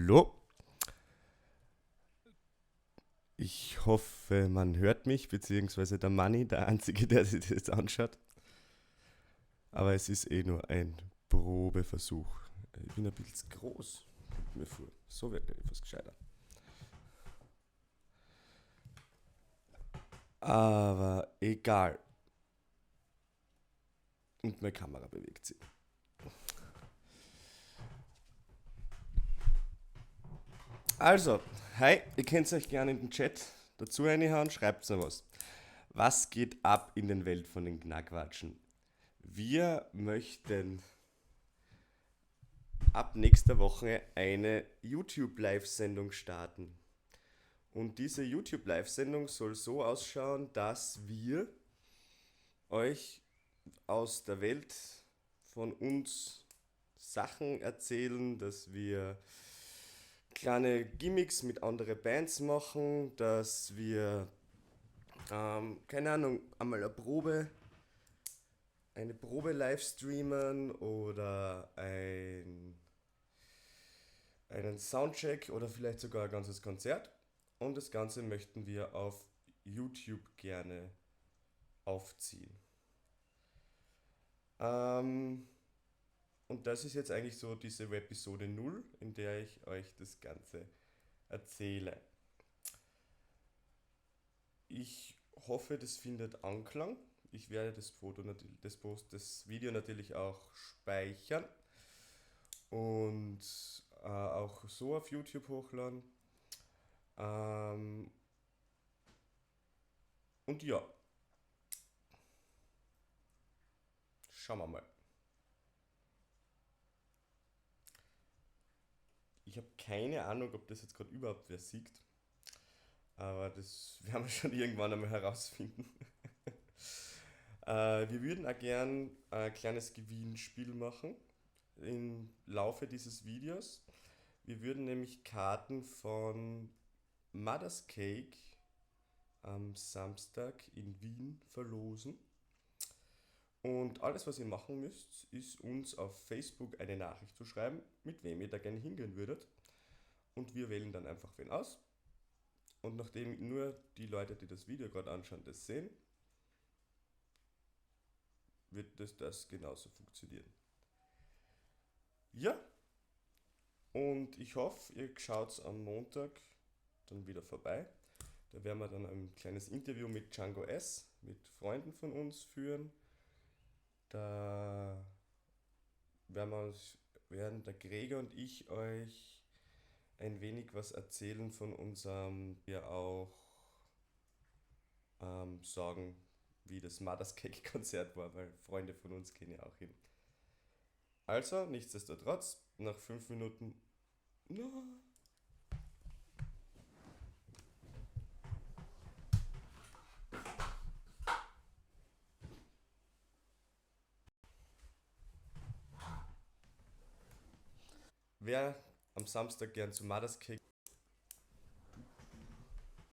Hallo. Ich hoffe, man hört mich, beziehungsweise der Manni, der Einzige, der sich das anschaut. Aber es ist eh nur ein Probeversuch. Ich bin ein bisschen groß. Kommt mir vor. So wird etwas gescheiter. Aber egal. Und meine Kamera bewegt sich. Also, hi, ihr könnt euch gerne in den Chat dazu reinhauen, schreibt mir was. Was geht ab in den Welt von den Knackwatschen? Wir möchten ab nächster Woche eine YouTube-Live-Sendung starten. Und diese YouTube-Live-Sendung soll so ausschauen, dass wir euch aus der Welt von uns Sachen erzählen, dass wir kleine Gimmicks mit anderen Bands machen, dass wir, keine Ahnung, einmal eine Probe live streamen oder einen Soundcheck oder vielleicht sogar ein ganzes Konzert. Und das Ganze möchten wir auf YouTube gerne aufziehen. Ähm, und das ist jetzt eigentlich so diese Episode 0, in der ich euch das Ganze erzähle. Ich hoffe, das findet Anklang. Ich werde das Video natürlich auch speichern und auch so auf YouTube hochladen. Ähm, und ja, schauen wir mal. Ich habe keine Ahnung, ob das jetzt gerade überhaupt wer sieht, aber das werden wir schon irgendwann einmal herausfinden. Wir würden auch gern ein kleines Gewinnspiel machen im Laufe dieses Videos. Wir würden nämlich Karten von Mother's Cake am Samstag in Wien verlosen. Und alles, was ihr machen müsst, ist uns auf Facebook eine Nachricht zu schreiben, mit wem ihr da gerne hingehen würdet. Und wir wählen dann einfach wen aus. Und nachdem nur die Leute, die das Video gerade anschauen, das sehen, wird das genauso funktionieren. Ja, und ich hoffe, ihr schaut am Montag dann wieder vorbei. Da werden wir dann ein kleines Interview mit Django S., mit Freunden von uns führen. Da werden der Gregor und ich euch ein wenig was erzählen von unserem, wir auch sagen, wie das Mother's Cake Konzert war, weil Freunde von uns gehen ja auch hin. Also, nichtsdestotrotz, nach 5 Minuten. No. Wer am Samstag gern zu Mother's Cake